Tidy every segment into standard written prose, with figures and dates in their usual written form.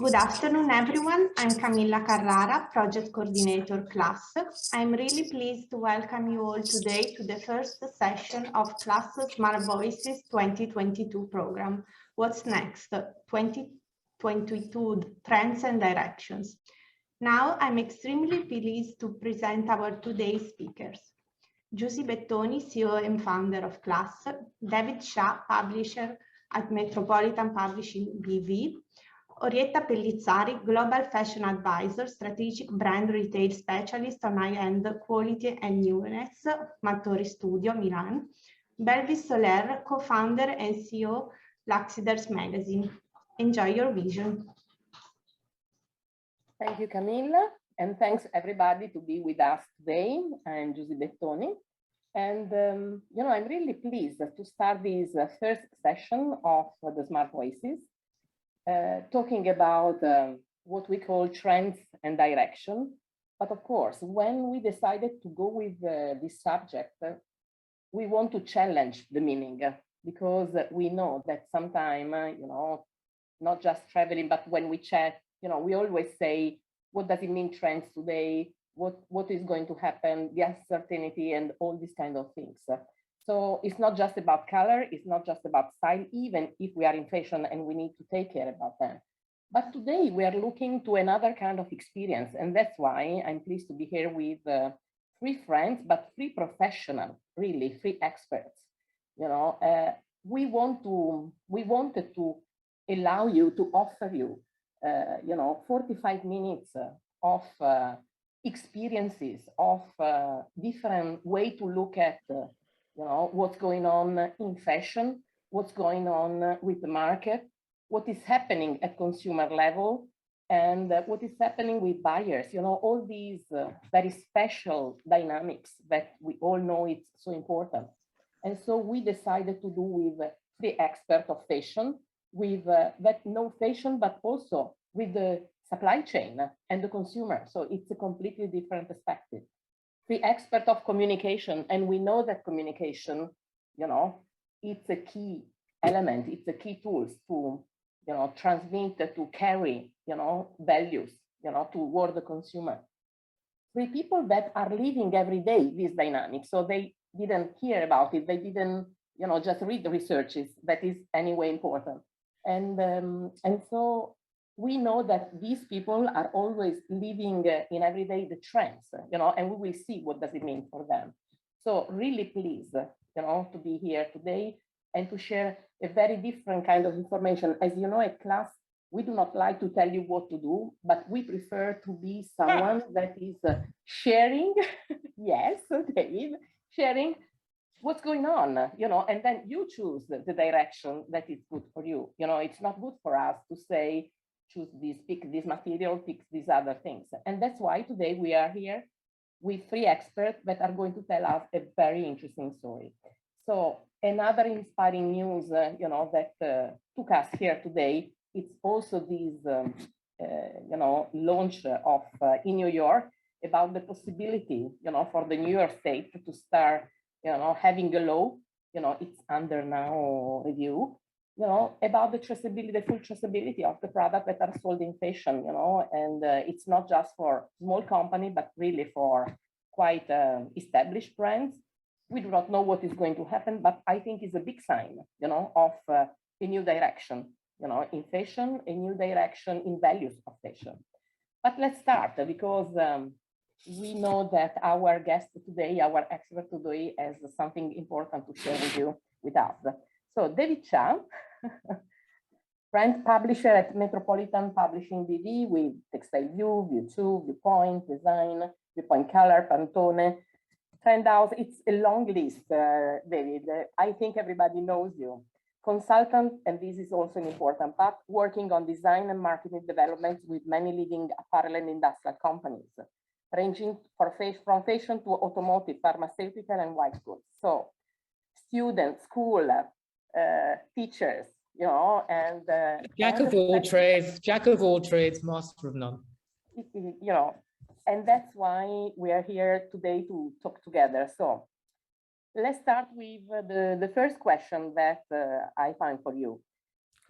Good afternoon, everyone. I'm Camilla Carrara, Project Coordinator C.L.A.S.S. I'm really pleased to welcome you all today to the first session of C.L.A.S.S Smart Voices 2022 program. What's next? 2022 Trends and Directions. Now, I'm extremely pleased to present our today's speakers. Giusy Bettoni, CEO and founder of C.L.A.S.S, David Shah, publisher at Metropolitan Publishing BV, Orietta Pelizzari, Global Fashion Advisor, Strategic Brand Retail Specialist on High-End Quality and Newness, Mattori Studio, Milan. Belvis Soler, Co-founder and CEO, Luxiders magazine. Enjoy your vision. Thank you, Camilla, and thanks everybody to be with us today. I'm Giusy Bettoni, and I'm really pleased to start this first session of the Smart Voices. Talking about what we call trends and direction. But of course, when we decided to go with this subject, we want to challenge the meaning because we know that sometimes, not just traveling, but when we chat, we always say, what does it mean trends today? What is going to happen? The uncertainty and all these kind of things. So it's not just about color, it's not just about style, even if we are in fashion and we need to take care about them. But today we are looking to another kind of experience. And that's why I'm pleased to be here with three friends, but three professionals, really, three experts. We wanted to allow you to offer you, 45 minutes of experiences of different way to look at what's going on in fashion, what's going on with the market, what is happening at consumer level, and what is happening with buyers, all these very special dynamics that we all know it's so important. And so we decided to do with three experts of fashion, with that know fashion, but also with the supply chain and the consumer. So it's a completely different perspective. The expert of communication, and we know that communication, it's a key element, it's a key tool to, transmit, to carry, values, toward the consumer. Three people that are living every day this dynamic, so they didn't hear about it, they didn't, just read the researches, that is anyway important. And so we know that these people are always living in every day the trends, and we will see what does it mean for them. So really pleased, to be here today and to share a very different kind of information. As you know, at C.L.A.S.S, we do not like to tell you what to do, but we prefer to be someone that is sharing, yes, David, sharing what's going on, and then you choose the direction that is good for you. It's not good for us to say, choose this, pick this material, pick these other things. And that's why today we are here with three experts that are going to tell us a very interesting story. So another inspiring news, that took us here today, it's also this, launch of in New York about the possibility, for the New York State to start, having a law, it's under now review, about the traceability, the full traceability of the product that are sold in fashion, and it's not just for small company, but really for quite established brands. We do not know what is going to happen, but I think it's a big sign, of a new direction, in fashion, a new direction in values of fashion. But let's start because we know that our guest today, our expert today, has something important to share with us. So David Shah, brand publisher at Metropolitan Publishing BV with Textile View, View 2, Viewpoint, Design, Viewpoint Color, Pantone, Trend House. It's a long list, David. I think everybody knows you. Consultant, and this is also an important part, working on design and marketing developments with many leading apparel and industrial companies, ranging from fashion to automotive, pharmaceutical, and white goods. So students, school, teachers, and jack of all trades, master of none. And that's why we are here today to talk together. So let's start with the first question that I find for you.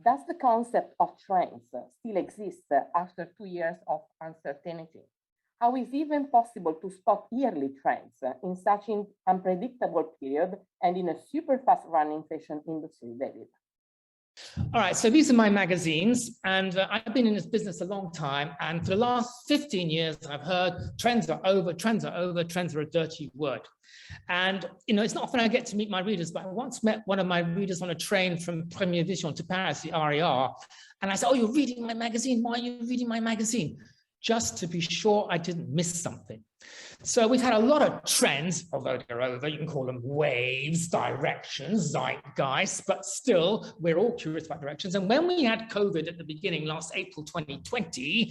Does the concept of trends still exist after 2 years of uncertainty? How is it even possible to spot yearly trends in such an unpredictable period and in a super fast running fashion industry, David? All right, so these are my magazines, and I've been in this business a long time, and for the last 15 years, I've heard trends are over, trends are over, trends are a dirty word. And, you know, it's not often I get to meet my readers, but I once met one of my readers on a train from Premier Vision to Paris, the RER, and I said, oh, you're reading my magazine, why are you reading my magazine? Just to be sure I didn't miss something. So we've had a lot of trends, although they're over, you can call them waves, directions, zeitgeist, but still, we're all curious about directions. And when we had COVID at the beginning, last April 2020,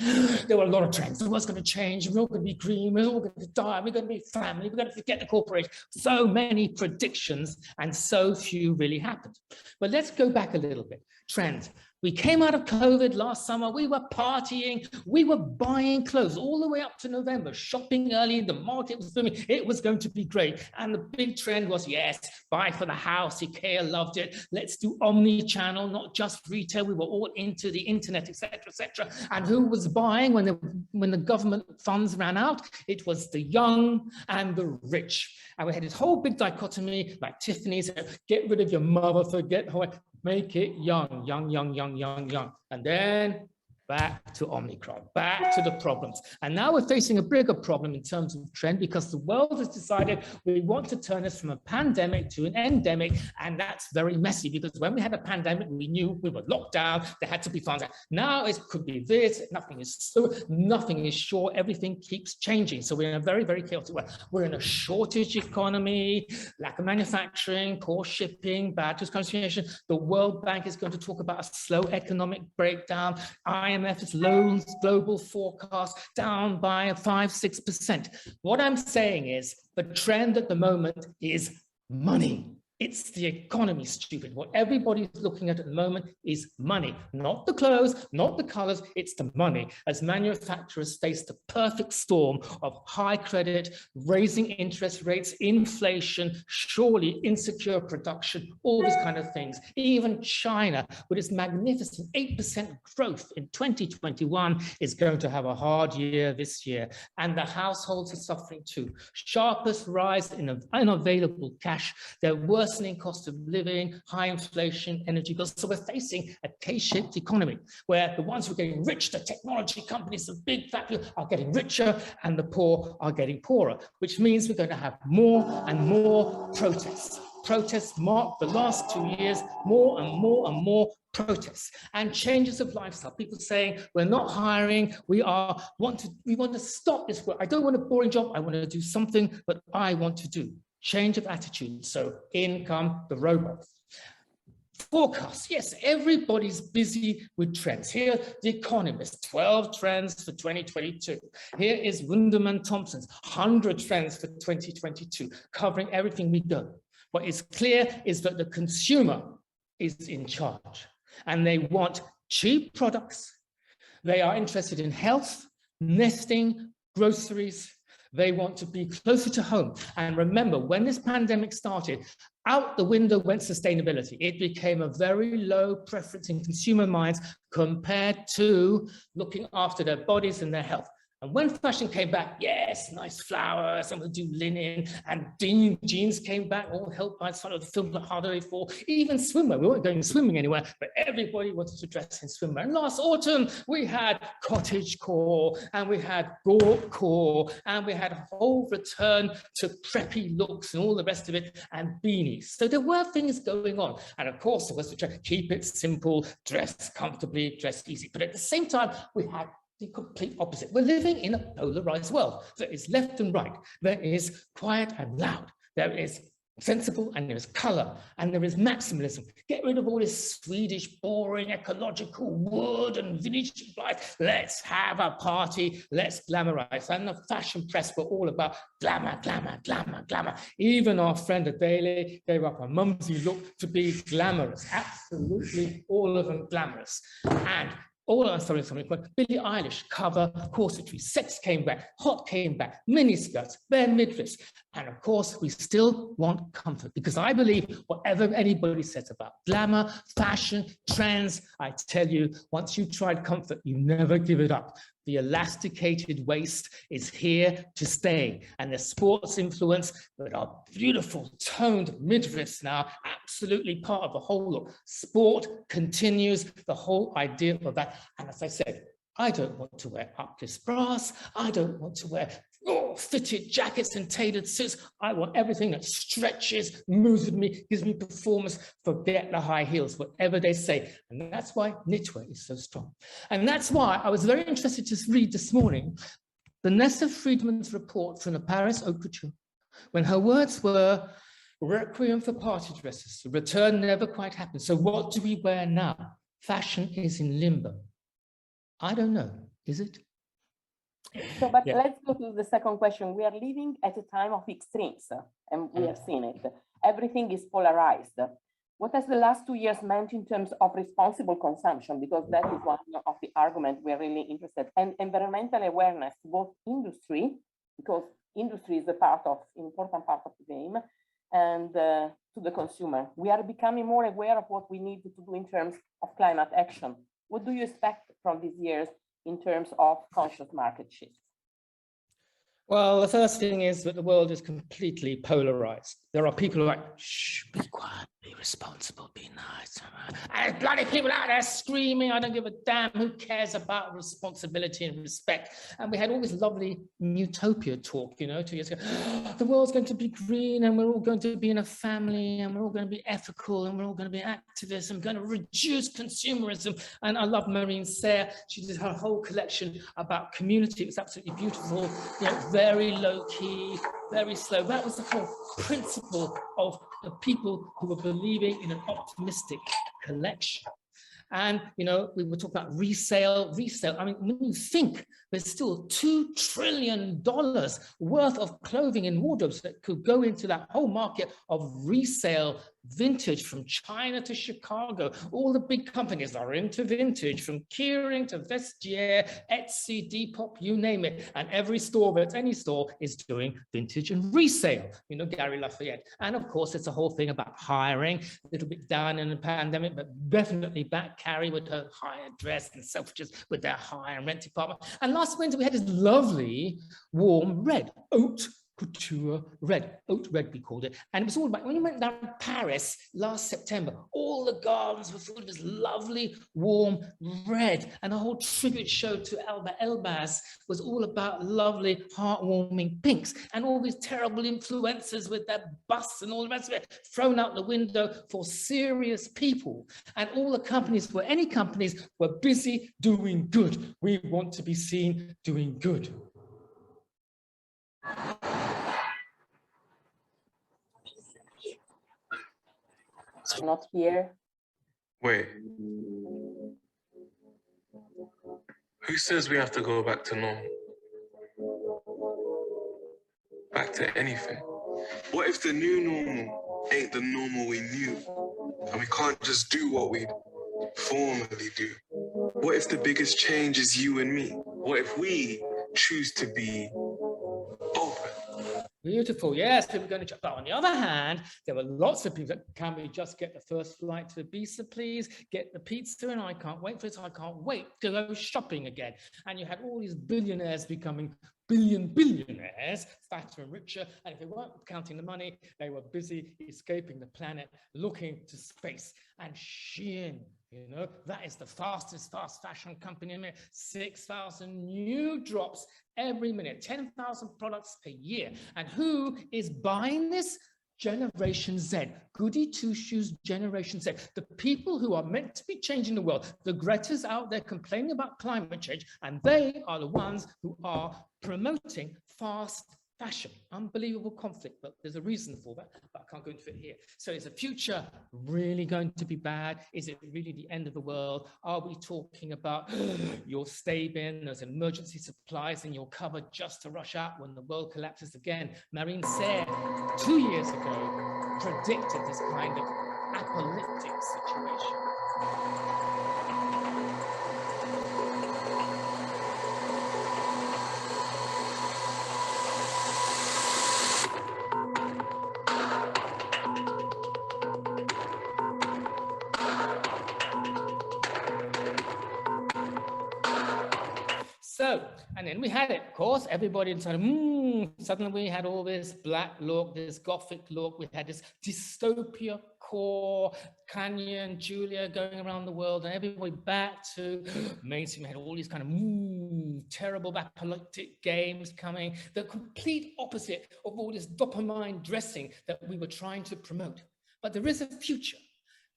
there were a lot of trends. The world's going to change, we're all going to be green, we're all going to die, we're going to be family, we're going to forget the corporation. So many predictions, and so few really happened. But let's go back a little bit. Trends. We came out of COVID last summer, we were partying, we were buying clothes all the way up to November, shopping early, the market was booming, it was going to be great. And the big trend was, yes, buy for the house, IKEA loved it, let's do omni-channel, not just retail, we were all into the internet, etc., etc. And who was buying when the government funds ran out? It was the young and the rich. And we had this whole big dichotomy, like Tiffany said, get rid of your mother, forget how make it young, young, young, young, young, young. And then back to Omicron, back to the problems. And now we're facing a bigger problem in terms of trend because the world has decided we want to turn this from a pandemic to an endemic. And that's very messy because when we had a pandemic, we knew we were locked down, there had to be funds. Now it could be this, nothing is sure, everything keeps changing. So we're in a very, very chaotic way. We're in a shortage economy, lack of manufacturing, poor shipping, bad discrimination. The World Bank is going to talk about a slow economic breakdown. IMF's low global forecast down by 5–6%. What I'm saying is the trend at the moment is money. It's the economy, stupid. What everybody's looking at the moment is money, not the clothes, not the colors, it's the money. As manufacturers face the perfect storm of high credit, raising interest rates, inflation, surely insecure production, all these kind of things. Even China, with its magnificent 8% growth in 2021, is going to have a hard year this year. And the households are suffering too. Sharpest rise in unavailable cash. They're worsening cost of living, high inflation, energy bills. So we're facing a K-shaped economy where the ones who are getting rich, the technology companies, the big factories are getting richer and the poor are getting poorer, which means we're going to have more and more protests. Protests mark the last 2 years, more and more and more protests and changes of lifestyle. People saying we're not hiring, we want to stop this work. I don't want a boring job, I want to do something that I want to do. Change of attitude. So in come the robots. Forecasts. Yes, everybody's busy with trends. Here, The Economist, 12 trends for 2022. Here is Wunderman Thompson's 100 trends for 2022, covering everything we do. What is clear is that the consumer is in charge and they want cheap products. They are interested in health, nesting, groceries. They want to be closer to home. And remember, when this pandemic started, out the window went sustainability. It became a very low preference in consumer minds compared to looking after their bodies and their health. And when fashion came back, yes, nice flowers, some would do linen, and jeans came back, all helped by some of the film like Harder Day 4, even swimwear. We weren't going swimming anywhere, but everybody wanted to dress in swimwear. And last autumn, we had cottage core, and we had gaunt core, and we had a whole return to preppy looks and all the rest of it, and beanies. So there were things going on. And of course, there was to keep it simple, dress comfortably, dress easy. But at the same time, we had the complete opposite. We're living in a polarized world. There is left and right. There is quiet and loud. There is sensible and there is color and there is maximalism. Get rid of all this Swedish, boring, ecological wood and village life. Let's have a party. Let's glamorize. And the fashion press were all about glamour, glamour, glamour, glamour. Even our friend Adele gave up a mumsy look to be glamorous. Absolutely all of them glamorous. And I'm sorry, Billie Eilish cover corsetry, sex came back, hot came back, miniskirts, bare midriffs. And of course, we still want comfort, because I believe whatever anybody says about glamour, fashion, trends, I tell you, once you've tried comfort, you never give it up. The elasticated waist is here to stay. And the sports influence with our beautiful toned midriffs now, absolutely part of the whole look. Sport continues the whole idea of that. And as I said, I don't want to wear upless bras. I don't want to wear fitted jackets and tailored suits. I want everything that stretches, moves with me, gives me performance. Forget the high heels, whatever they say. And that's why knitwear is so strong. And that's why I was very interested to read this morning Vanessa Friedman's report from the Paris Haute Couture, when her words were, requiem for party dresses, the return never quite happened. So what do we wear now? Fashion is in limbo. I don't know, is it? So, but let's go to the second question. We are living at a time of extremes, and we have seen it. Everything is polarized. What has the last 2 years meant in terms of responsible consumption? Because that is one of the arguments we are really interested in. And environmental awareness, both industry, because industry is an important part of the game, and to the consumer. We are becoming more aware of what we need to do in terms of climate action. What do you expect from these years in terms of conscious market shifts? Well, the first thing is that the world is completely polarized. There are people who are like, shh, be quiet, be responsible, be nice. And bloody people out there screaming, I don't give a damn, who cares about responsibility and respect? And we had all this lovely utopia talk, 2 years ago. The world's going to be green, and we're all going to be in a family, and we're all going to be ethical, and we're all going to be activists, and we're going to reduce consumerism. And I love Marine Sayre. She did her whole collection about community. It was absolutely beautiful, very low key, very slow. That was the whole principle of the people who were believing in an optimistic collection. And, we were talking about resale. I mean, when you think there's still $2 trillion worth of clothing in wardrobes that could go into that whole market of resale, vintage, from China to Chicago. All the big companies are into vintage, from Kering to Vestiaire, Etsy, Depop, you name it. And every store, that's any store, is doing vintage and resale, Gary Lafayette. And of course, it's a whole thing about hiring, a little bit down in the pandemic, but definitely back. Carrie with her higher dress, and Selfridges with their hire and rent department. And last winter, we had this lovely warm red, haute couture red, haute red we called it. And it was all about, when you went down to Paris last September, all the gardens were full of this lovely warm red. And the whole tribute show to Alba Elbaz was all about lovely, heartwarming pinks. And all these terrible influencers with their busts and all the rest of it thrown out the window for serious people. And all the companies, any companies, were busy doing good. We want to be seen doing good. Not here. Wait. Who says we have to go back to normal? Back to anything? What if the new normal ain't the normal we knew? And we can't just do what we formerly do? What if the biggest change is you and me? What if we choose to be open? Beautiful, yes, people are going to. But on the other hand, there were lots of people that, can we just get the first flight to Ibiza, please? Get the pizza, and I can't wait for it. I can't wait to go shopping again. And you had all these billionaires becoming billionaires, fatter and richer. And if they weren't counting the money, they were busy escaping the planet, looking to space. And Shein, that is the fastest fast fashion company in America. 6,000 new drops every minute, 10,000 products a year. And who is buying this? Generation Z, goody two-shoes Generation Z, the people who are meant to be changing the world. The Greta's out there complaining about climate change, and they are the ones who are promoting fast fashion. Unbelievable conflict, but there's a reason for that, but I can't go into it here. So is the future really going to be bad? Is it really the end of the world? Are we talking about your stay bin, there's emergency supplies in your cupboard just to rush out when the world collapses again? Marine Sayre, 2 years ago, predicted this kind of apocalyptic situation. So, and then we had it, of course, everybody decided, suddenly we had all this black look, this Gothic look, we had this dystopia core, Kanye and Julia going around the world, and everybody back to mainstream. We had all these kind of terrible apocalyptic games coming, the complete opposite of all this dopamine dressing that we were trying to promote. But there is a future.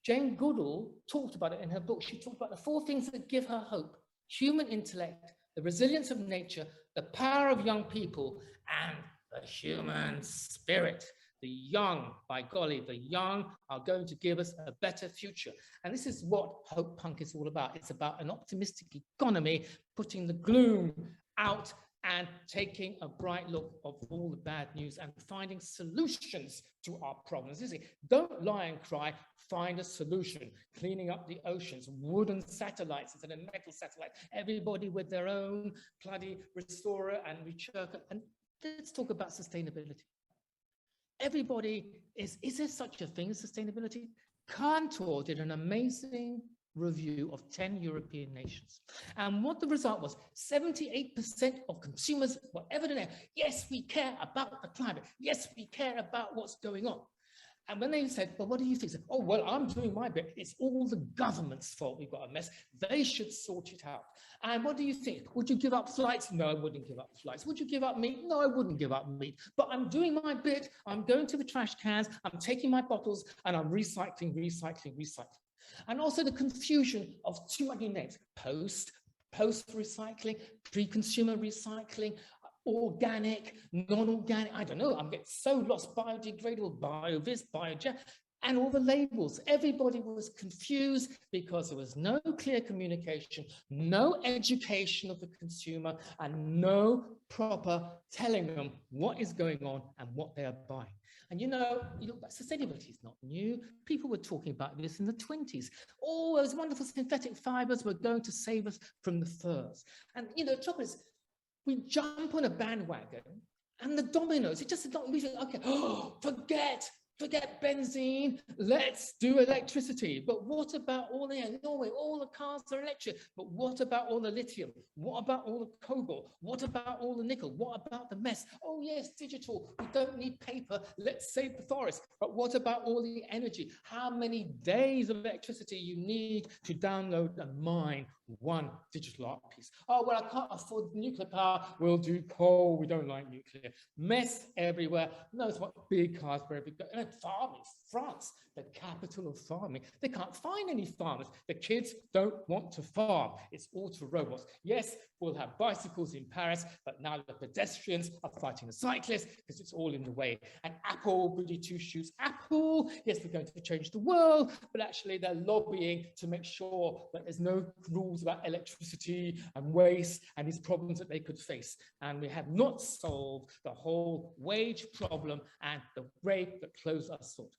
Jane Goodall talked about it in her book. She talked about the 4 things that give her hope: human intellect, the resilience of nature, the power of young people, and the human spirit. The young, by golly, the young are going to give us a better future. And this is what Hope Punk is all about. It's about an optimistic economy, putting the gloom out and taking a bright look of all the bad news and finding solutions to our problems. Don't lie and cry, find a solution. Cleaning up the oceans, wooden satellites instead of metal satellites, everybody with their own bloody restorer and recirculator. And let's talk about sustainability. Everybody is there such a thing as sustainability? Cantor did an amazing review of 10 European nations. And what the result was, 78% of consumers were evident, yes, we care about the climate. Yes, we care about what's going on. And when they said, well, what do you think? Said, oh, well, I'm doing my bit. It's all the government's fault we've got a mess. They should sort it out. And what do you think? Would you give up flights? No, I wouldn't give up flights. Would you give up meat? No, I wouldn't give up meat. But I'm doing my bit. I'm going to the trash cans. I'm taking my bottles and I'm recycling. And also the confusion of too many names: post-recycling, pre-consumer recycling, organic, non-organic, I don't know, I'm getting so lost, biodegradable, bio-this, bio-jet, and all the labels. Everybody was confused because there was no clear communication, no education of the consumer, and no proper telling them what is going on and what they are buying. And you know, sustainability is not new. People were talking about this in the 20s. Oh, those wonderful synthetic fibers were going to save us from the furs. And you know, the trouble is, we jump on a bandwagon and the dominoes, it just not, we think, okay, forget benzene, let's do electricity. But what about all the, Norway, all the cars are electric, but what about all the lithium? What about all the cobalt? What about all the nickel? What about the mess? Oh yes, digital, we don't need paper, let's save the forest. But what about all the energy? How many days of electricity you need to download and mine one digital art piece? Oh, well, I can't afford nuclear power, we'll do coal, we don't like nuclear. Mess everywhere. No, it's what big cars for every, and farming, France, the capital of farming. They can't find any farmers. The kids don't want to farm. It's all to robots. Yes, we'll have bicycles in Paris, but now the pedestrians are fighting the cyclists because it's all in the way. And Apple, goody two shoes, Apple, yes, they're going to change the world, but actually they're lobbying to make sure that there's no rules about electricity and waste and these problems that they could face. And we have not solved the whole wage problem and the rape that closed our thought.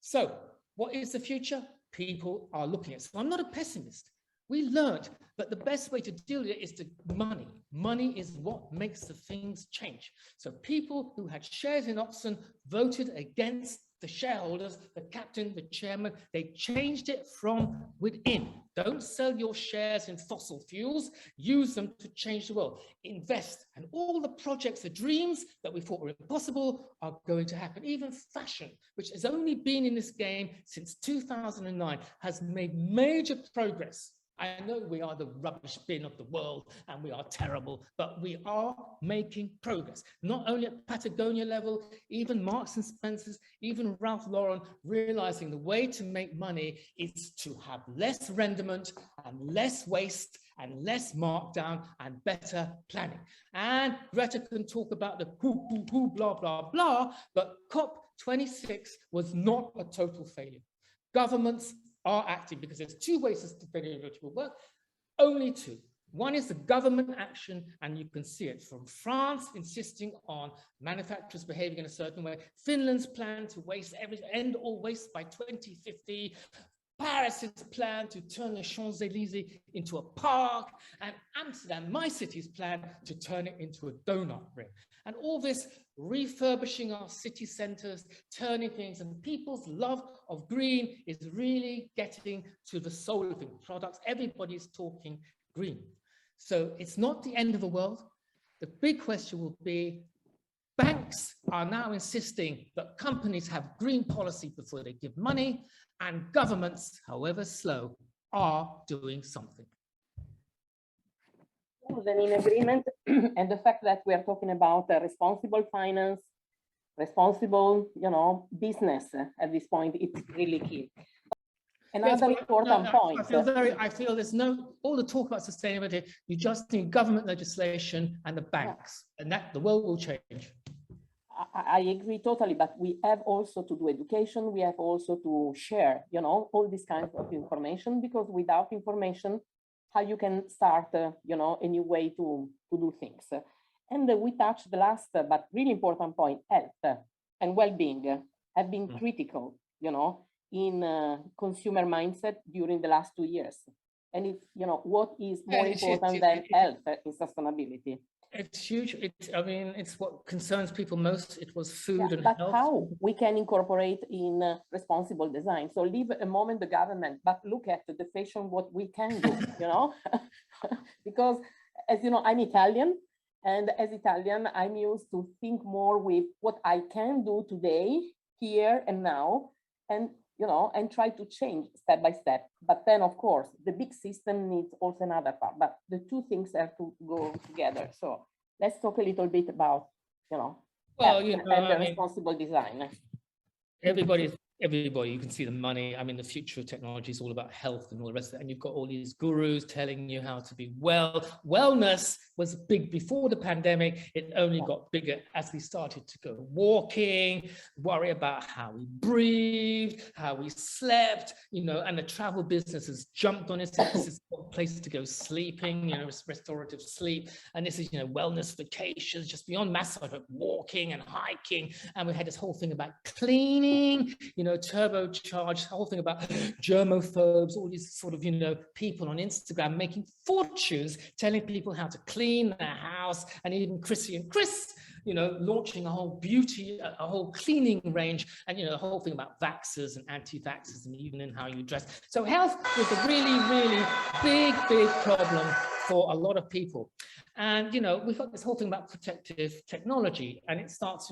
So what is the future? People are looking at it. So I'm not a pessimist. We learned that the best way to deal with it is to money. Money is what makes the things change. So people who had shares in Oxen voted against the shareholders, the captain, the chairman. They changed it from within. Don't sell your shares in fossil fuels. Use them to change the world. Invest. And all the projects, the dreams that we thought were impossible are going to happen. Even fashion, which has only been in this game since 2009, has made major progress. I know we are the rubbish bin of the world and we are terrible, but we are making progress. Not only at Patagonia level, even Marks and Spencer's, even Ralph Lauren, realizing the way to make money is to have less rendement and less waste and less markdown and better planning. And Greta can talk about the who, blah, blah, blah, but COP26 was not a total failure. Governments are acting because there's two ways sustainability will work, only two. One is the government action, and you can see it from France insisting on manufacturers behaving in a certain way, Finland's plan to end all waste by 2050, Paris's plan to turn the Champs-Élysées into a park, and Amsterdam, my city's plan, to turn it into a donut ring. And all this refurbishing our city centers, turning things, and people's love of green is really getting to the soul of things. Products, everybody's talking green. So it's not the end of the world. The big question will be, banks are now insisting that companies have green policy before they give money, and governments, however slow, are doing something. Then in agreement, and the fact that we are talking about responsible finance, responsible, business at this point, it's really key. Another important point. I feel there's all the talk about sustainability, you just need government legislation and the banks, and that the world will change. I agree totally, but we have also to do education. We have also to share, all these kinds of information, because without information, how you can start, a new way to do things. And we touched the last, but really important point, health and well-being have been critical, in consumer mindset during the last 2 years. And it's, what is more important than health in sustainability? It's huge. It's what concerns people most. It was food and but health. How we can incorporate in responsible design? So leave a moment the government, but look at the fashion, what we can do, because as you know, I'm Italian, and as Italian, I'm used to think more with what I can do today, here and now, and and try to change step by step. But then, of course, the big system needs also another part, but the two things have to go together. So let's talk a little bit about, and responsible design. Everybody, you can see the money. The future of technology is all about health and all the rest of it. And you've got all these gurus telling you how to be well. Wellness was big before the pandemic. It only got bigger as we started to go walking, worry about how we breathed, how we slept, and the travel business has jumped on it. This is a place to go sleeping, restorative sleep. And this is, wellness vacations, just beyond massage, but walking and hiking. And we had this whole thing about cleaning, turbocharged, whole thing about germophobes, all these sort of, people on Instagram making fortunes telling people how to clean their house, and even Chrissy and Chris, launching a whole a whole cleaning range, and, the whole thing about vaxxers and anti-vaxxers, and even in how you dress. So health was a really, really big problem for a lot of people. And, we've got this whole thing about protective technology, and it starts,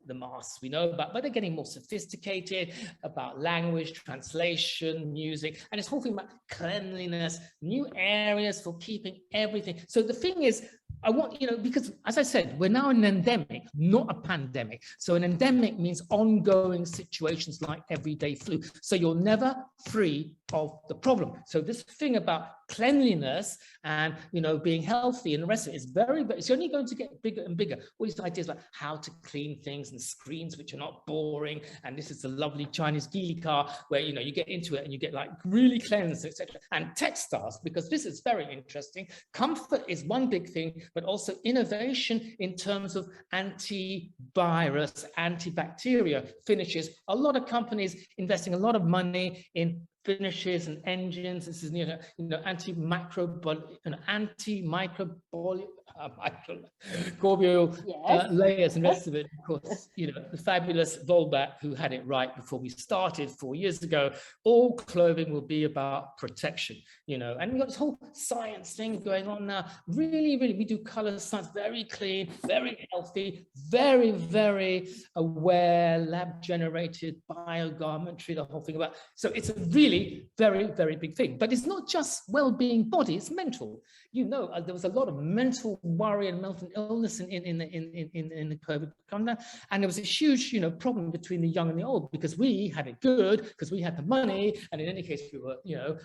the masks we know about, but they're getting more sophisticated about language, translation, music, and this whole thing about cleanliness, new areas for keeping everything. So the thing is, I want, because as I said, we're now in an endemic, not a pandemic. So an endemic means ongoing situations like everyday flu. So you're never free of the problem. So this thing about cleanliness and, being healthy and the rest of it is it's only going to get bigger and bigger. All these ideas about how to clean things and screens which are not boring. And this is the lovely Chinese geely car where, you get into it and you get like really cleansed, etc. And textiles, because this is very interesting. Comfort is one big thing, but also innovation in terms of antivirus, antibacteria finishes. A lot of companies investing a lot of money in finishes and engines. This is antimicrobial layers and rest of it. Of course, the fabulous Volbat, who had it right before we started 4 years ago. All clothing will be about protection, and we've got this whole science thing going on now. Really, really, we do color science, very clean, very healthy, very, very aware, lab generated biogarmentry, the whole thing about. So it's a really very, very big thing. But it's not just well-being body, it's mental. There was a lot of mental worry and mental illness in the COVID lockdown, and there was a huge, problem between the young and the old, because we had it good because we had the money, and in any case we were,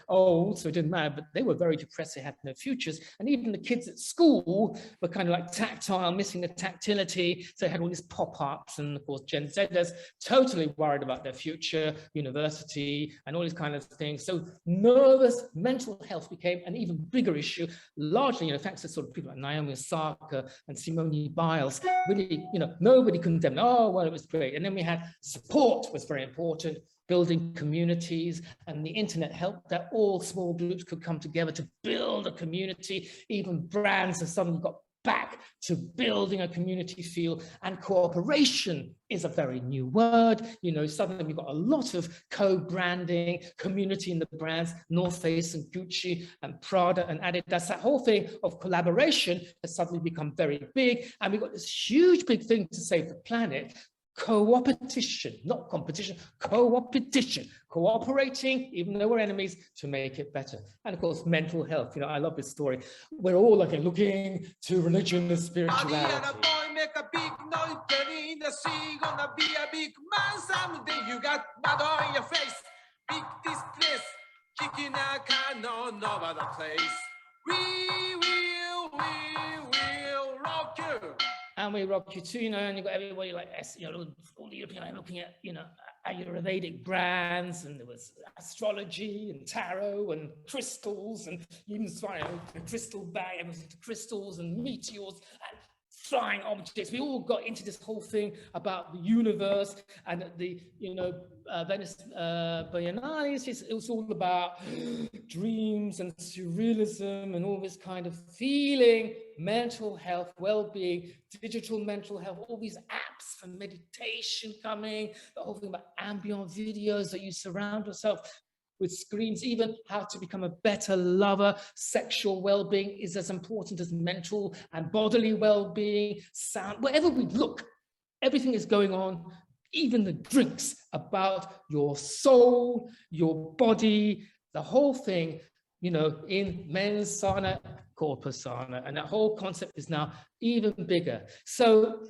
old, so it didn't matter. But they were very depressed; they had no futures, and even the kids at school were kind of like tactile, missing the tactility. So they had all these pop-ups, and of course Gen Zers totally worried about their future, university, and all these kind of things. So nervous mental health became an even bigger issue. Largely, thanks to sort of people like Naomi Osaka and Simone Biles, really, nobody condemned, oh, well, it was great. And then we had support was very important, building communities, and the internet helped that all small groups could come together to build a community. Even brands have suddenly got back to building a community feel, and cooperation is a very new word. You know, suddenly we've got a lot of co-branding, community in the brands, North Face and Gucci and Prada and Adidas. That whole thing of collaboration has suddenly become very big, and we've got this huge big thing to save the planet. Co-opetition, not competition, co-opetition, cooperating, even though we're enemies, to make it better. And of course, mental health. You know, I love this story. We're all like looking to religion and spirituality. Make a big noise, in the sea, gonna be a big man someday. You got mud on your face, big displace, kicking a can on over the place. We will rock you. And we rock you too, you know, and you've got everybody like, you know, all the European looking at, you know, Ayurvedic brands, and there was astrology and tarot and crystals, and even, you know, the crystal bag, crystals and meteors and flying objects. We all got into this whole thing about the universe, and the, you know, Venice Biennale, it was all about dreams and surrealism and all this kind of feeling, mental health, well-being, digital mental health, all these apps for meditation coming, the whole thing about ambient videos that you surround yourself with screens, even how to become a better lover. Sexual well-being is as important as mental and bodily well-being, sound, wherever we look, everything is going on, even the drinks, about your soul, your body, the whole thing, you know, in mens sana, corpus sana, and that whole concept is now even bigger. So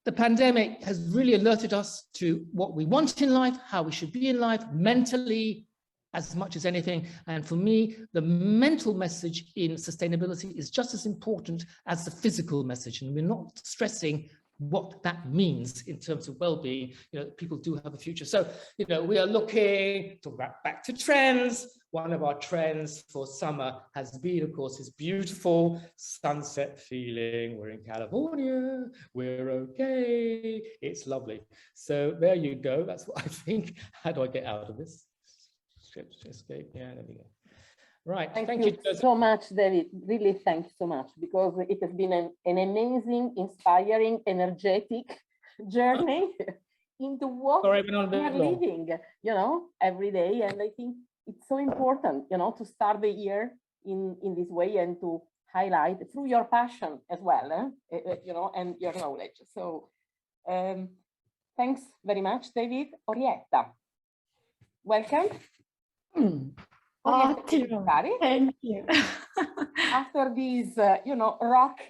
the pandemic has really alerted us to what we want in life, how we should be in life, mentally, as much as anything. And for me, the mental message in sustainability is just as important as the physical message. And we're not stressing what that means in terms of well-being. You know, people do have a future. So, you know, we are looking, talk about back to trends. One of our trends for summer has been, of course, this beautiful sunset feeling. We're in California, we're okay, it's lovely. So there you go, that's what I think. How do I get out of this? Escape. Yeah, there we go. Right. Thank you so much, David. Really, thank you so much, because it has been an amazing, inspiring, energetic journey into what we are living, you know, every day. And I think it's so important, you know, to start the year in this way, and to highlight through your passion as well, you know, and your knowledge. So thanks very much, David. Orietta, welcome. Thank you. After this, you know, rock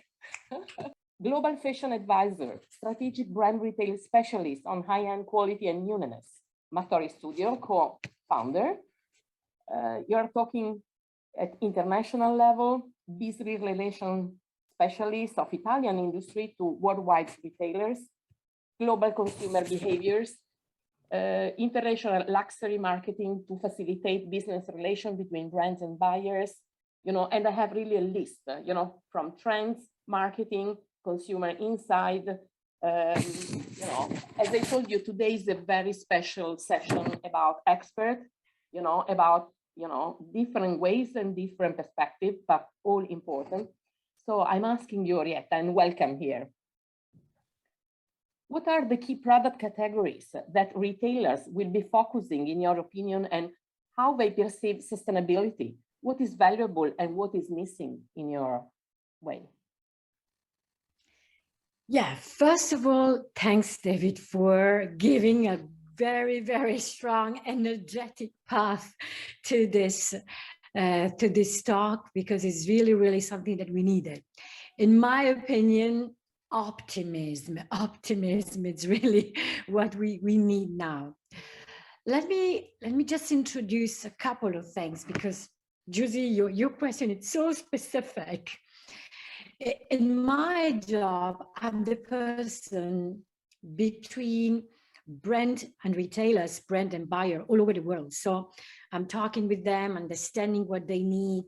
global fashion advisor, strategic brand retail specialist on high-end quality and newness, Matori Studio co-founder. You're talking at international level, business relation specialist of Italian industry to worldwide retailers, global consumer behaviors, international luxury marketing to facilitate business relations between brands and buyers, you know, and I have really a list, you know, from trends, marketing, consumer insight. You know, as I told you, today is a very special session about expert, you know, about, you know, different ways and different perspectives, but all important. So I'm asking you, Orietta, and welcome here. What are the key product categories that retailers will be focusing, in your opinion, and how they perceive sustainability? What is valuable and what is missing in your way? Yeah, first of all, thanks, David, for giving a very, very strong, energetic path to this talk, because it's really, really something that we needed. In my opinion, optimism is really what we need now. Let me just introduce a couple of things, because Giusy, your question is so specific. In my job, I'm the person between brand and retailers, brand and buyer all over the world. So I'm talking with them, understanding what they need.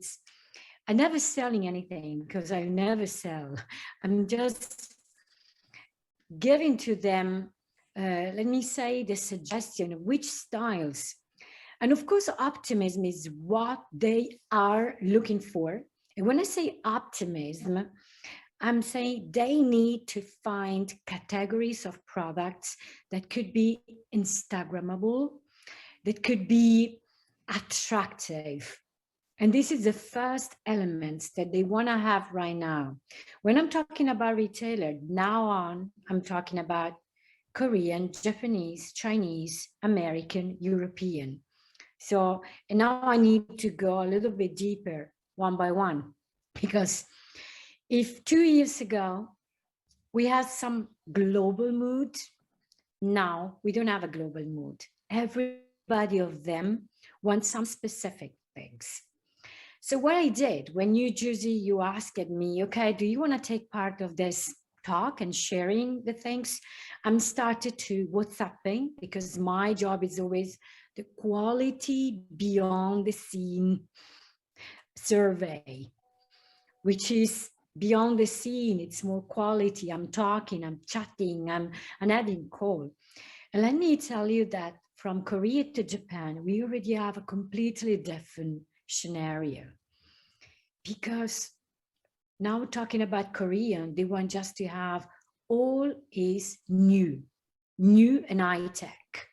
I'm never selling anything, because I never sell. I'm just giving to them, let me say, the suggestion of which styles. And of course, optimism is what they are looking for. And when I say optimism, I'm saying they need to find categories of products that could be Instagrammable, that could be attractive. And this is the first elements that they want to have right now. When I'm talking about retailer, now on, I'm talking about Korean, Japanese, Chinese, American, European. So, and now I need to go a little bit deeper one by one, because if 2 years ago we had some global mood, now we don't have a global mood. Everybody of them wants some specific things. So what I did, when you, Giusy, you asked me, okay, do you want to take part of this talk and sharing the things? I'm started to WhatsApping, because my job is always the quality beyond the scene survey, which is beyond the scene. It's more quality. I'm talking, I'm chatting, I'm adding call. And let me tell you that from Korea to Japan, we already have a completely different scenario. Because now talking about Korean, they want just to have all is new and high tech,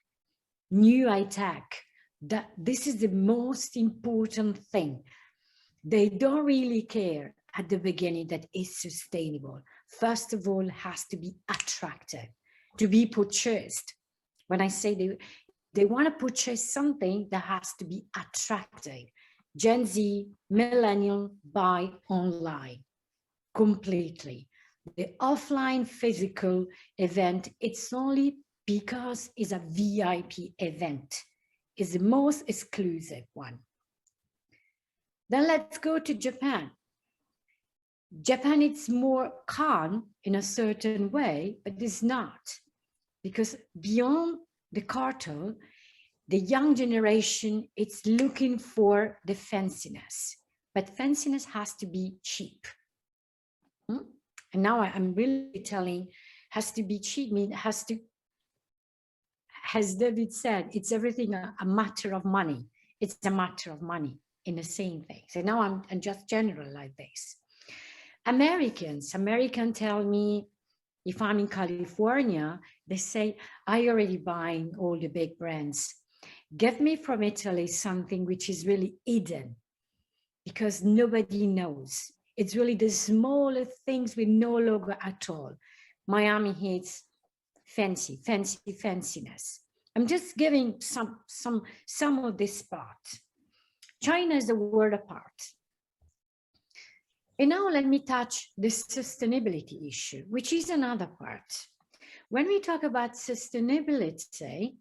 new high tech. That this is the most important thing. They don't really care at the beginning that it's sustainable. First of all, it has to be attractive to be purchased. When I say they want to purchase something that has to be attractive. Gen Z, millennial, buy online completely. The offline physical event, it's only because it's a VIP event. It's the most exclusive one. Then let's go to Japan. Japan, it's more calm in a certain way, but it's not. Because beyond the cartel, the young generation, it's looking for the fanciness, but fanciness has to be cheap. And now I'm really telling, has to be cheap, mean has to, as David said, it's everything a matter of money. It's a matter of money in the same thing. So now I'm just general like this. Americans tell me, if I'm in California, they say, I already buying all the big brands. Give me from Italy something which is really hidden, because nobody knows. It's really the smaller things with no logo at all. Miami hates fanciness. I'm just giving some of this part. China is a world apart. And now let me touch the sustainability issue, which is another part. When we talk about sustainability,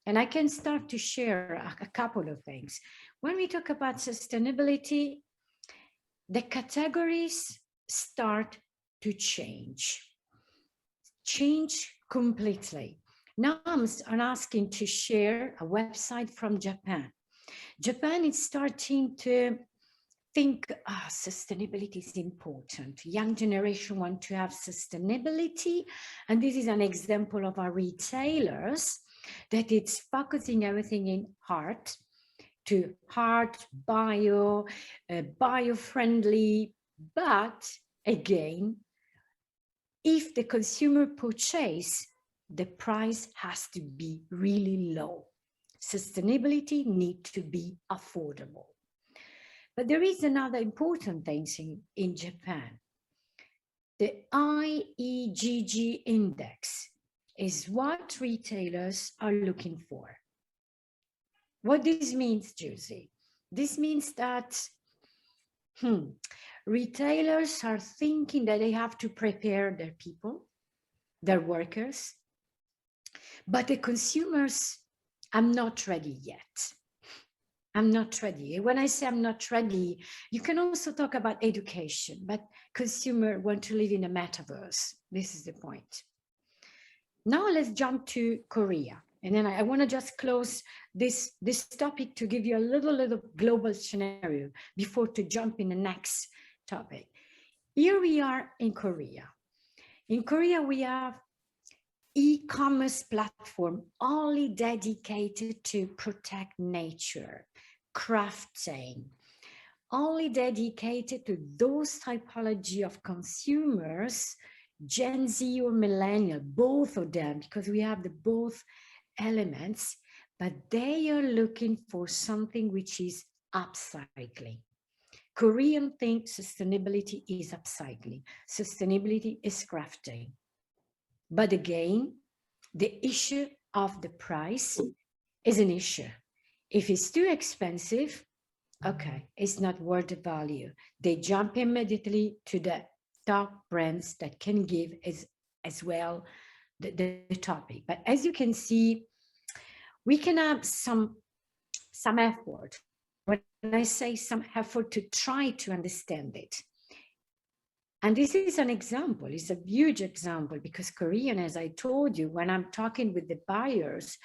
and I can start to share a couple of things. When we talk about sustainability, the categories start to change completely. Now I'm asking to share a website from Japan. Japan is starting to think sustainability is important. Young generation want to have sustainability. And this is an example of our retailers that it's focusing everything in heart to heart, bio-friendly. But again, if the consumer purchase, the price has to be really low. Sustainability needs to be affordable. But there is another important thing in Japan. The IEGG index is what retailers are looking for. What this means, Giusy? This means that retailers are thinking that they have to prepare their people, their workers, but the consumers, I'm not ready yet. I'm not ready. When I say I'm not ready, you can also talk about education, but consumer want to live in a metaverse. This is the point. Now let's jump to Korea. And then I want to just close this topic to give you a little global scenario before to jump in the next topic. Here we are in Korea. In Korea, we have e-commerce platform only dedicated to protect nature, crafting, only dedicated to those typology of consumers, Gen Z or millennial, both of them, because we have the both elements, but they are looking for something which is upcycling. Korean think sustainability is upcycling. Sustainability is crafting. But again, the issue of the price is an issue. If it's too expensive, okay, it's not worth the value. They jump immediately to the top brands that can give as well the topic. But as you can see, we can have some effort. When I say some effort, to try to understand it. And this is an example, it's a huge example, because Korean, as I told you, when I'm talking with the buyers,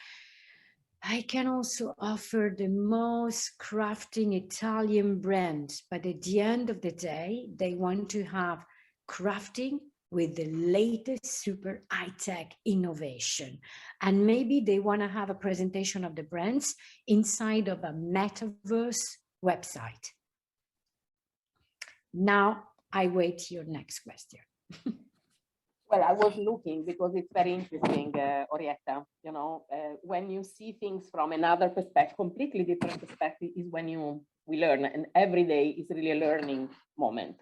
I can also offer the most crafting Italian brand, but at the end of the day, they want to have crafting with the latest super high-tech innovation. And maybe they want to have a presentation of the brands inside of a metaverse website. Now, I wait your next question. Well, I was looking because it's very interesting, Orietta. You know, when you see things from another perspective, completely different perspective, is when we learn, and every day is really a learning moment.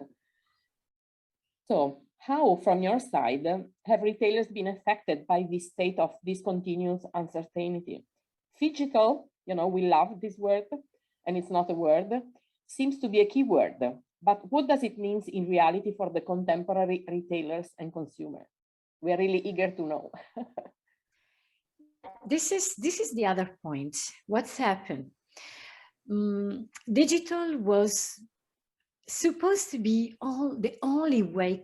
So, how, from your side, have retailers been affected by this state of discontinuous uncertainty? Phygital, you know, we love this word, and it's not a word, seems to be a key word. But what does it mean in reality for the contemporary retailers and consumers? We are really eager to know. This is the other point. What's happened? Digital was supposed to be the only way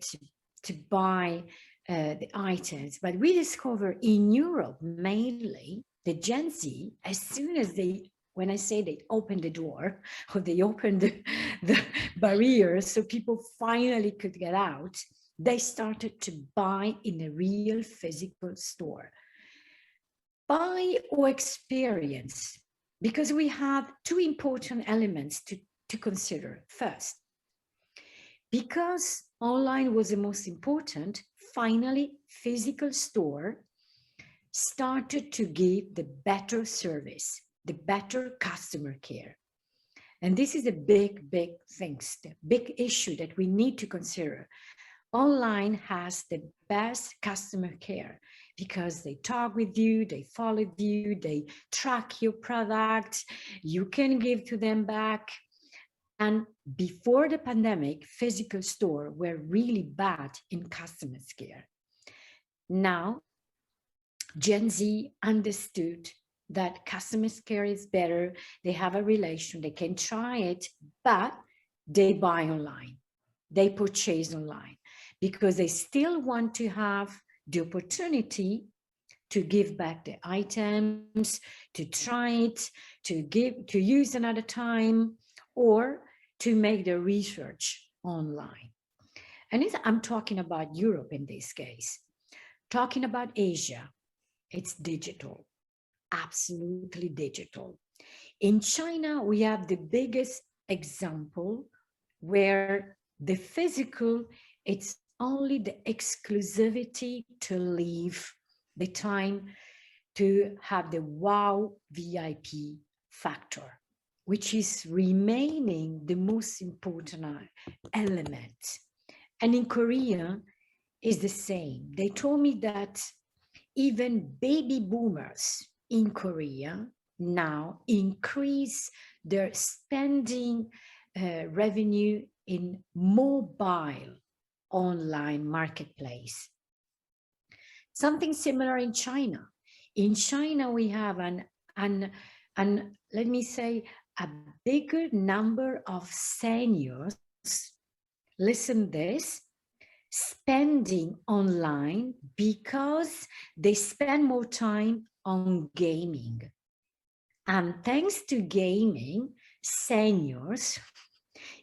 to buy the items, but we discover in Europe mainly the Gen Z, as soon as when I say they opened the door, or they opened the barriers so people finally could get out, they started to buy in a real physical store. Buy or experience, because we have two important elements to consider. First, because online was the most important, finally, physical store started to give the better service, the better customer care. And this is a big thing, the big issue that we need to consider. Online has the best customer care because they talk with you, they follow you, they track your product, you can give to them back. And before the pandemic, physical stores were really bad in customer care. Now, Gen Z understood that customer care is better, they have a relation, they can try it, but they buy online, they purchase online, because they still want to have the opportunity to give back the items, to try it, to use another time, or to make the research online. And I'm talking about Europe in this case. Talking about Asia, it's digital. Absolutely digital. In China, we have the biggest example where the physical, it's only the exclusivity to leave, the time to have the wow VIP factor, which is remaining the most important element. And in Korea, it's the same. They told me that even baby boomers in Korea now increase their spending revenue in mobile online marketplace. Something similar in China. In China, we have let me say, a bigger number of seniors, listen this, spending online because they spend more time on gaming. And thanks to gaming, seniors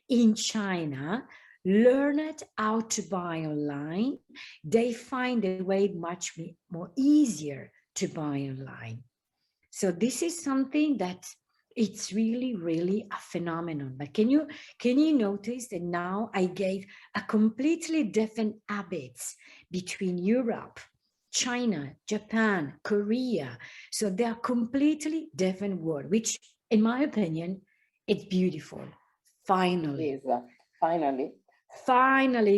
in China learned how to buy online. They find a way much more easier to buy online. So this is something that it's really, really a phenomenon. But can you notice that now I gave a completely different habits between Europe, China, Japan, Korea. So they are completely different world, which in my opinion, it's beautiful. Finally. It is, finally. Finally,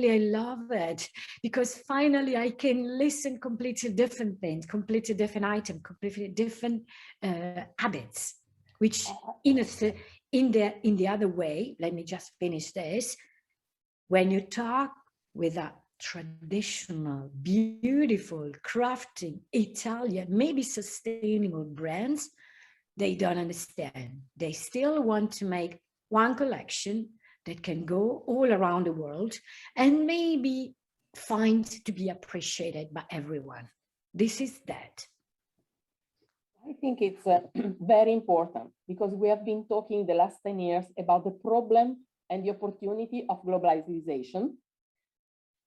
I love it, because finally I can listen completely different things, completely different items, completely different habits, which in the other way, let me just finish this. When you talk with a traditional, beautiful, crafting Italian, maybe sustainable brands, they don't understand. They still want to make one collection that can go all around the world and maybe find to be appreciated by everyone. This is that. I think it's very important, because we have been talking the last 10 years about the problem and the opportunity of globalization.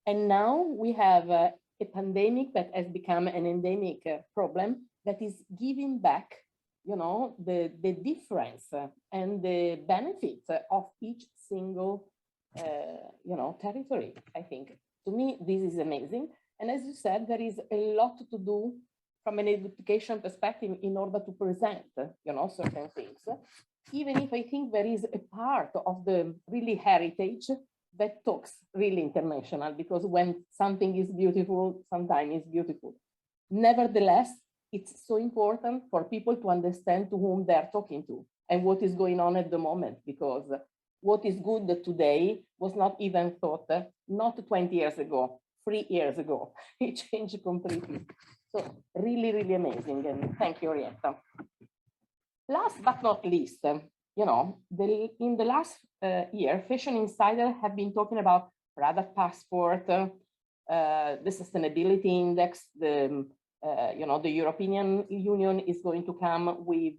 And now we have a pandemic that has become an endemic problem that is giving back, you know, the difference and the benefits of each single, you know, territory. I think, to me, this is amazing. And as you said, there is a lot to do from an education perspective in order to present, you know, certain things. Even if I think there is a part of the really heritage that talks really international, because when something is beautiful, sometimes it's beautiful. Nevertheless, it's so important for people to understand to whom they're talking to and what is going on at the moment, because what is good today was not even thought, not 20 years ago, 3 years ago. It changed completely. So really, really amazing. And thank you, Orietta. Last but not least, you know, in the last year, Fashion Insider have been talking about product passport, the sustainability index, you know, the European Union is going to come with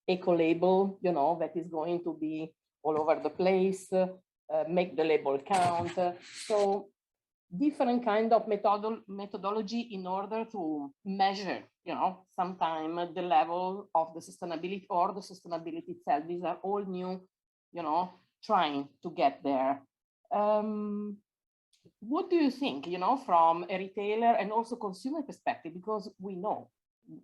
eco label, you know, that is going to be all over the place, make the label count. So different kind of methodology in order to measure, you know, sometime the level of the sustainability or the sustainability itself. These are all new, you know, trying to get there. What do you think, you know, from a retailer and also consumer perspective? Because we know,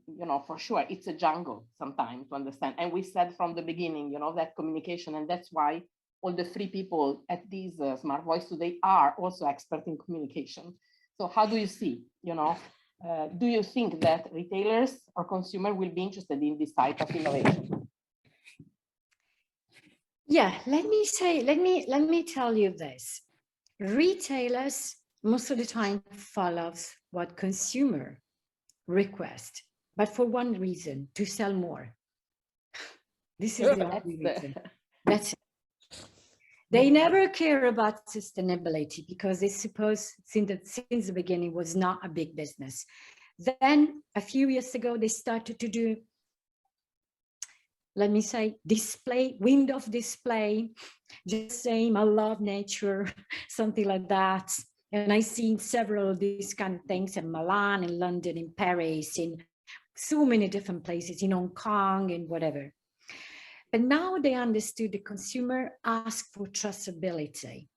you know, for sure, it's a jungle sometimes to understand. And we said from the beginning, you know, that communication, and that's why all the 3 people at these Smart Voice today are also expert in communication. So how do you see, you know, do you think that retailers or consumer will be interested in this type of innovation? Yeah, let me tell you this. Retailers most of the time follows what consumer request, but for one reason, to sell more. This is the only reason. That's it. They never care about sustainability because they suppose since the beginning was not a big business. Then a few years ago, they started to do, let me say, display, window of display, just saying, I love nature, something like that. And I've seen several of these kind of things in Milan, in London, in Paris, in so many different places, in Hong Kong and whatever. But now they understood the consumer asks for traceability.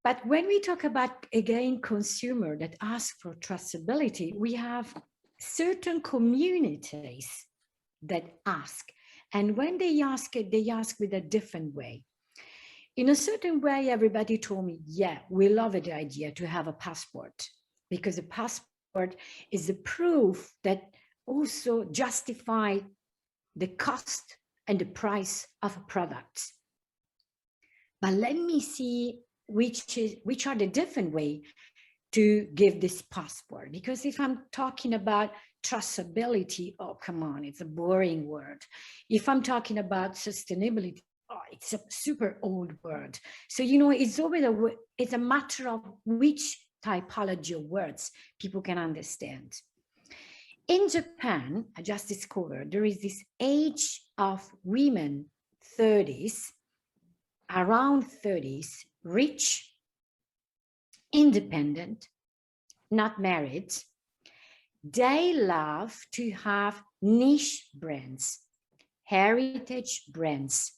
But when we talk about, again, consumer that ask for traceability, we have certain communities that ask. And when they ask it, they ask with a different way. In a certain way, everybody told me, yeah, we love the idea to have a passport, because a passport is a proof that also justifies the cost and the price of a product. But let me see which are the different way to give this passport. Because if I'm talking about traceability, oh, come on, it's a boring word. If I'm talking about sustainability, oh, it's a super old word. So, you know, it's always it's a matter of which typology of words people can understand. In Japan, I just discovered there is this age of women, 30s, around 30s, rich, independent, not married. They love to have niche brands, heritage brands.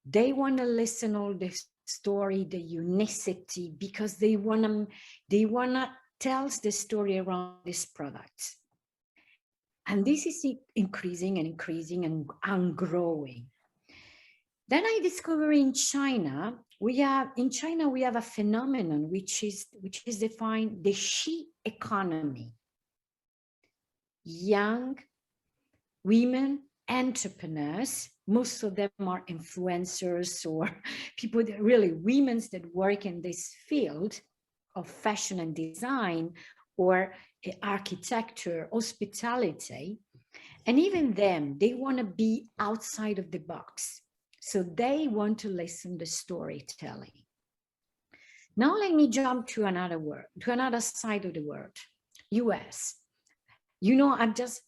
They want to listen all the story, the unicity, because they wanna tell the story around this product. And this is increasing and increasing and growing. Then I discovered in China, we have a phenomenon which is defined the she economy. Young women entrepreneurs, most of them are influencers or people that really women that work in this field of fashion and design or architecture, hospitality. And even them, they want to be outside of the box. So they want to listen to storytelling. Now let me jump to another word, to another side of the world, US. You know, I just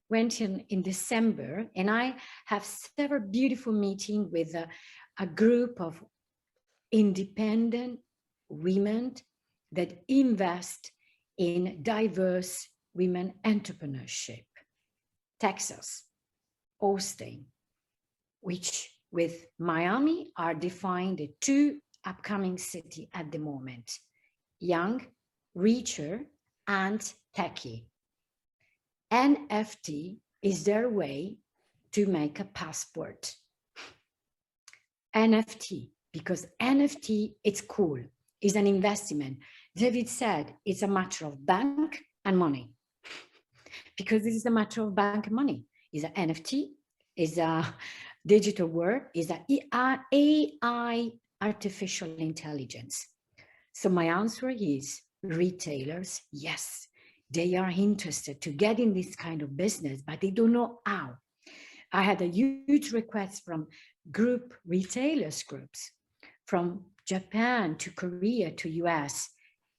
went in December and I have several beautiful meetings with a group of independent women that invest in diverse women entrepreneurship. Texas, Austin, which with Miami are defined the two upcoming cities at the moment, young, richer, and techie. NFT is their way to make a passport. NFT, because NFT, it's cool, it's an investment. David said it's a matter of bank and money, because this is a matter of bank and money. Is an NFT, is a digital world, is an AI, artificial intelligence. So my answer is retailers, yes, they are interested to get in this kind of business, but they don't know how. I had a huge request from retailers groups from Japan to Korea to US.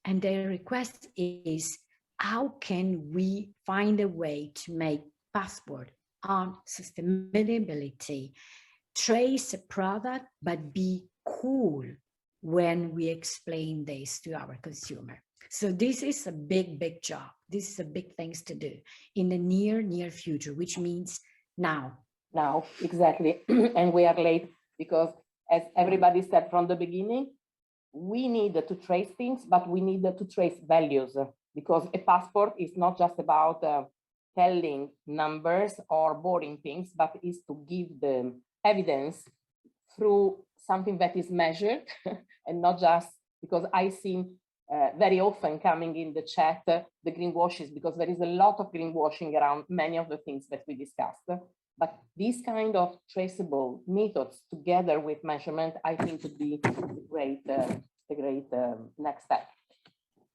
And their request is, how can we find a way to make passport on sustainability, trace a product, but be cool when we explain this to our consumer? So this is a big, big job. This is a big things to do in the near future, which means now. Now, exactly. And we are late because, as everybody said from the beginning, we need to trace things, but we need to trace values, because a passport is not just about telling numbers or boring things, but is to give the evidence through something that is measured and not just, because I see very often coming in the chat, the greenwashes, because there is a lot of greenwashing around many of the things that we discussed. But these kind of traceable methods together with measurement, I think would be a great next step.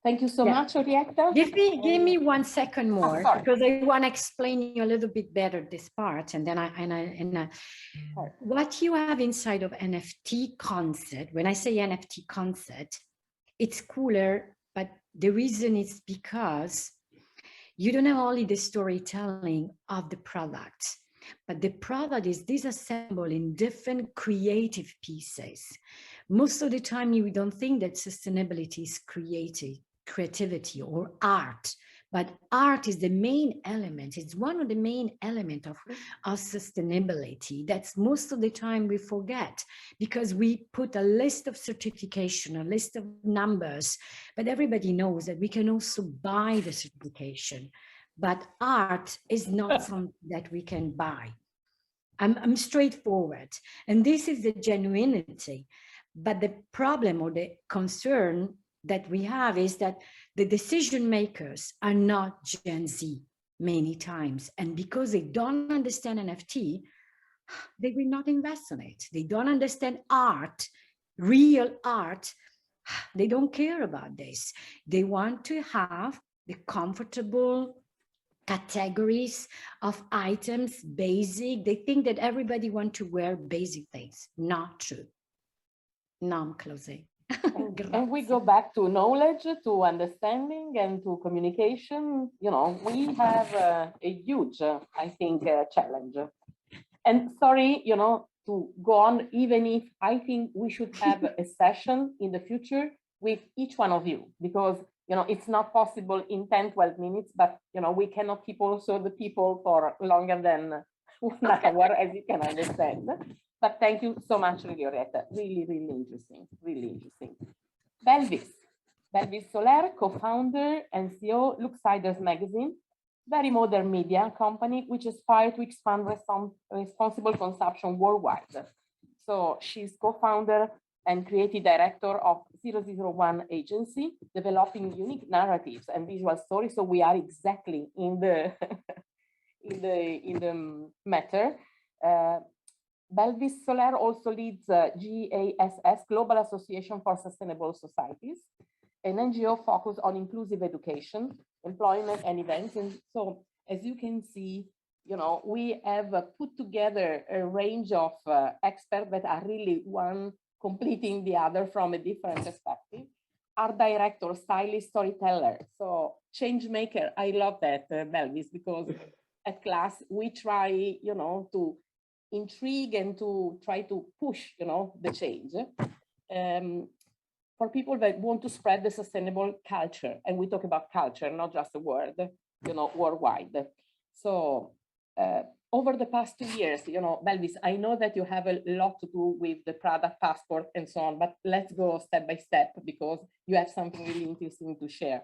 Thank you so much, Orietta. Give me 1 second more, because I want to explain you a little bit better this part, and then what you have inside of NFT concept. When I say NFT concept, it's cooler, but the reason is because you don't have only the storytelling of the product, but the product is disassembled in different creative pieces. Most of the time, you don't think that sustainability is creativity or art, but art is the main element. It's one of the main elements of sustainability. That's most of the time we forget, because we put a list of certification, a list of numbers, but everybody knows that we can also buy the certification. But art is not something that we can buy. I'm straightforward. And this is the genuinity. But the problem or the concern that we have is that the decision makers are not Gen Z many times. And because they don't understand NFT, they will not invest in it. They don't understand art, real art. They don't care about this. They want to have the comfortable categories of items, basic. They think that everybody wants to wear basic things. Not true. Now I'm closing. And we go back to knowledge, to understanding, and to communication. You know, we have a huge, I think, challenge. And sorry, you know, to go on, even if I think we should have a session in the future with each one of you, because you know, it's not possible in 10, 12 minutes, but, you know, we cannot keep also the people for longer than 1 hour, as you can understand. But thank you so much, really, Orietta. Really, really interesting, really interesting. Belvis Soler, co-founder and CEO, Luxiders magazine, very modern media company, which aspires to expand responsible consumption worldwide. So she's co-founder and creative director of 001 agency, developing unique narratives and visual stories. So we are exactly in the in the matter. Belvis Soler also leads C.L.A.S.S, Global Association for Sustainable Societies, an NGO focused on inclusive education, employment, and events. And so, as you can see, you know, we have put together a range of experts that are really one completing the other from a different perspective. Art director, stylist, storyteller, so change maker. I love that, Belvis, because at C.L.A.S.S we try, you know, to intrigue and to try to push, you know, the change for people that want to spread the sustainable culture. And we talk about culture, not just a word, you know, worldwide. So over the past 2 years, you know, Belvis, I know that you have a lot to do with the product passport and so on, but let's go step by step because you have something really interesting to share.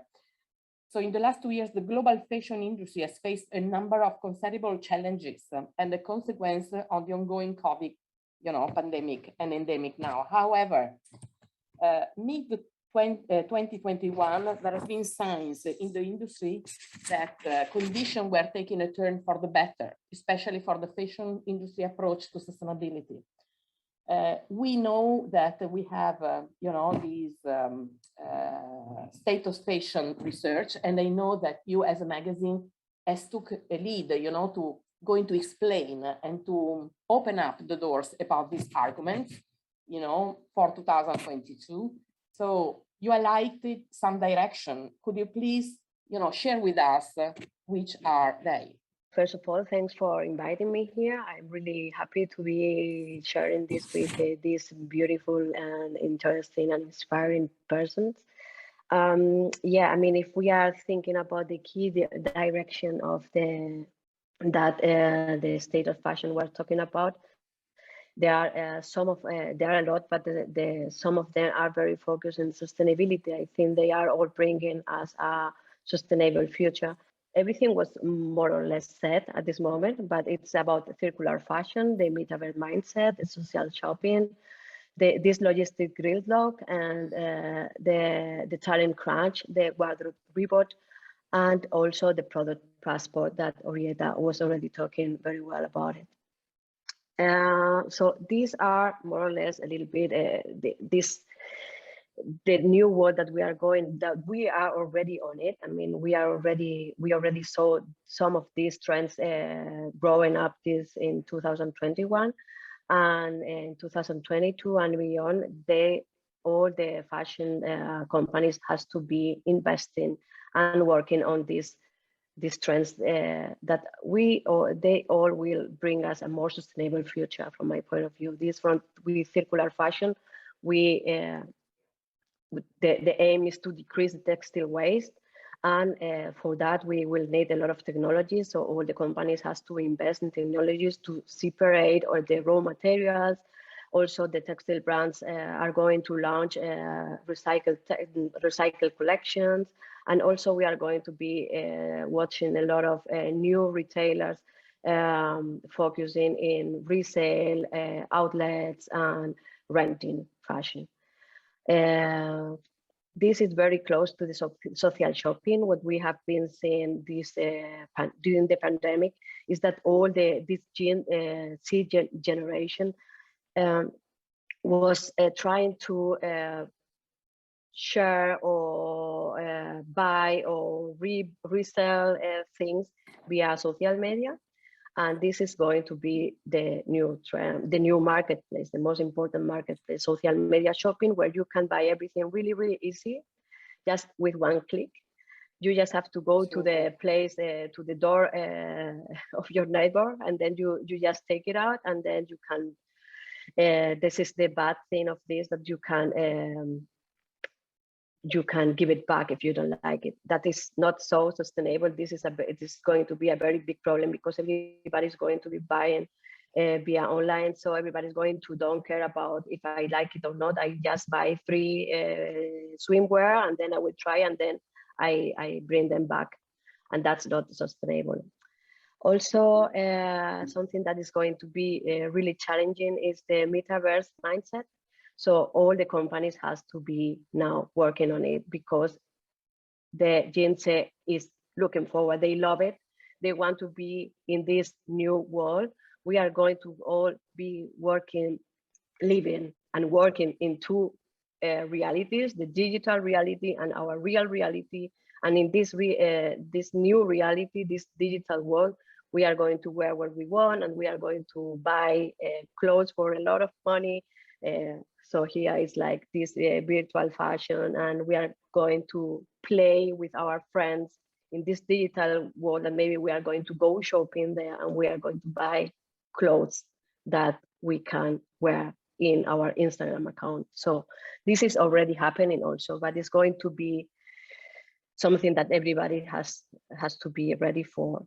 So in the last 2 years, the global fashion industry has faced a number of considerable challenges and the consequence of the ongoing COVID, you know, pandemic and endemic now. However, mid-2021, there has been signs in the industry that conditions were taking a turn for the better, especially for the fashion industry approach to sustainability. We know that we have, you know, these state of fashion research, and I know that you as a magazine has took a lead, you know, to going to explain and to open up the doors about these arguments, you know, for 2022. So you highlighted some direction. Could you please, you know, share with us which are they? First of all, thanks for inviting me here. I'm really happy to be sharing this with these beautiful and interesting and inspiring persons. Yeah, I mean, if we are thinking about the key direction of the state of fashion we're talking about, there are there are a lot, but some of them are very focused on sustainability. I think they are all bringing us a sustainable future. Everything was more or less set at this moment, but it's about circular fashion, the metaverse mindset, the social shopping, this logistic gridlock, and the talent crunch, the wardrobe reboot, and also the product passport that Orietta was already talking very well about it. So these are more or less a little bit the new world that we are going, that we are already on it. I mean, we already saw some of these trends growing up this in 2021, and in 2022 and beyond, all the fashion companies has to be investing and working on these trends that they all will bring us a more sustainable future. From my point of view, with circular fashion, the aim is to decrease the textile waste, and for that we will need a lot of technology. So all the companies has to invest in technologies to separate all the raw materials. Also, the textile brands are going to launch recycled collections, and also we are going to be watching a lot of new retailers focusing in resale, outlets, and renting fashion. This is very close to the social shopping. What we have been seeing during the pandemic is that all this C generation was trying to share or buy or resell things via social media. And this is going to be the new trend, the new marketplace, the most important marketplace, social media shopping, where you can buy everything really, really easy, just with one click. You just have to go to the place, to the door of your neighbor, and then you just take it out, and then you can, this is the bad thing of this, that you can you can give it back if you don't like it. That is not so sustainable. It is going to be a very big problem, because everybody's going to be buying via online. So everybody's going to don't care about if I like it or not. I just buy 3 swimwear, and then I will try, and then I bring them back, and that's not sustainable. Also, something that is going to be really challenging is the metaverse mindset. So all the companies has to be now working on it, because the Gen Z is looking forward. They love it. They want to be in this new world. We are going to all be working, living and working in 2 realities, the digital reality and our real reality. And in this new reality, this digital world, we are going to wear what we want, and we are going to buy clothes for a lot of money. So here is like this virtual fashion, and we are going to play with our friends in this digital world, and maybe we are going to go shopping there, and we are going to buy clothes that we can wear in our Instagram account. So this is already happening also, but it's going to be something that everybody has to be ready for.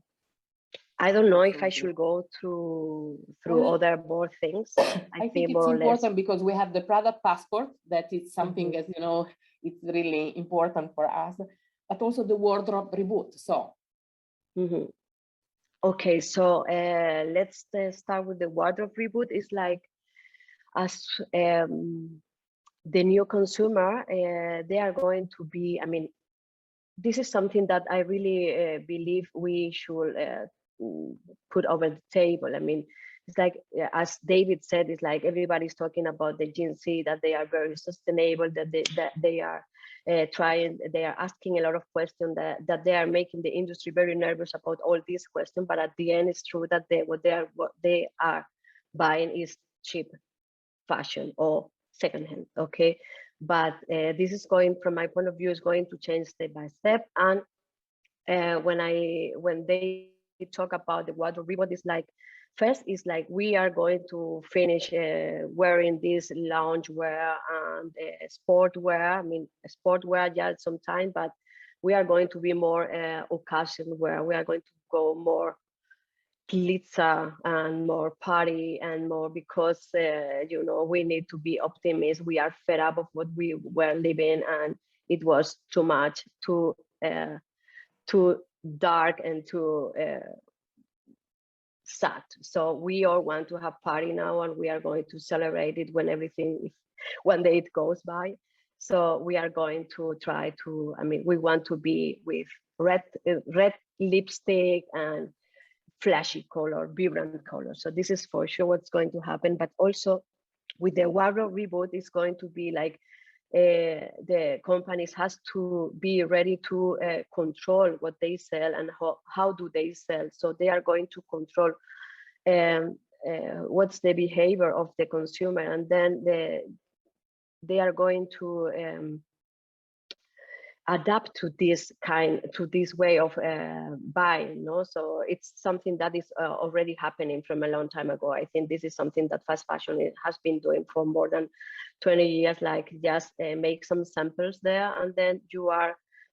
I don't know if I should go through other more things. I think it's important because we have the product passport, that is something, as you know, it's really important for us, but also the wardrobe reboot. So, okay, so let's start with the wardrobe reboot. It's like, as the new consumer, they are going to be, I mean, this is something that I really believe we should put over the table. I mean, it's like, as David said, it's like everybody's talking about the Gen Z, that they are very sustainable, that they are they are asking a lot of questions, that they are making the industry very nervous about all these questions. But at the end, it's true that what they are buying is cheap fashion or secondhand. Okay, but this is going, from my point of view, is going to change step by step. And when they talk about the wardrobe reboot, is like, first is like, we are going to finish wearing this loungewear and sportwear. I mean, sportwear just sometimes, but we are going to be more occasion wear. We are going to go more glitzer and more party and more, because you know, we need to be optimists. We are fed up of what we were living, and it was too much, too dark and too sad. So we all want to have party now, and we are going to celebrate it when one day it goes by. So we are going to try to, I mean, we want to be with red lipstick and flashy color, vibrant color. So this is for sure what's going to happen. But also with the wardrobe reboot, it's going to be like, the companies has to be ready to control what they sell and how do they sell. So they are going to control what's the behavior of the consumer, and then they are going to adapt to this way of buying. No, so it's something that is already happening from a long time ago. I think this is something that fast fashion has been doing for more than 20 years. Like, just make some samples there, and then